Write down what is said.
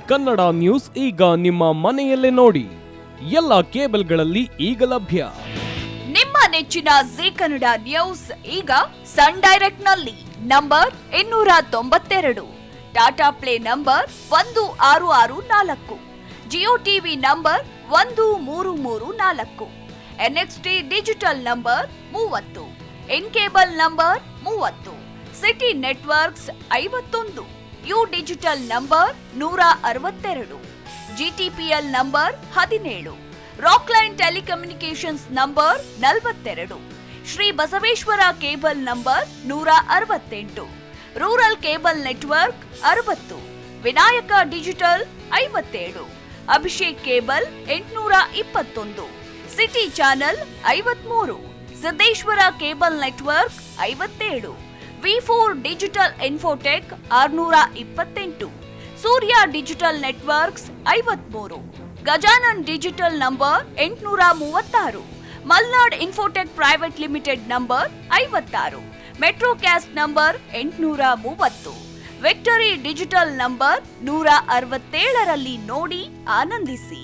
Kannada news ಈಗ ನಿಮ್ಮ ಮನೆಯಲ್ಲೇ ನೋಡಿ. ಎಲ್ಲ ಕೇಬಲ್ಗಳಲ್ಲಿ ಈಗ ಲಭ್ಯ. ನಿಮ್ಮ ನೆಚ್ಚಿನ ಜೀ ಕನ್ನಡ ನ್ಯೂಸ್ ಈಗ ಸನ್ ಡೈರೆಕ್ಟ್ ನಲ್ಲಿ number 292, Tata play number 1664, Jio TV number 1334, NXT digital number 30, in cable number 30, city networks 51, U digital number 162, GTPL number 17, Rockline telecommunications number 42, Shri Basaveshwara cable number 168, rural cable network 60, Vinayaka digital 57, Abhishek cable 821, city channel 53, Siddeshwara cable network 57, V4 digital Infotech 628, Surya digital networks 53, Gajanan digital number 836, Malnad Infotech private limited number 56, Metrocast number 830, Victory digital number 167ರಲ್ಲಿ ನೋಡಿ ಆನಂದಿಸಿ.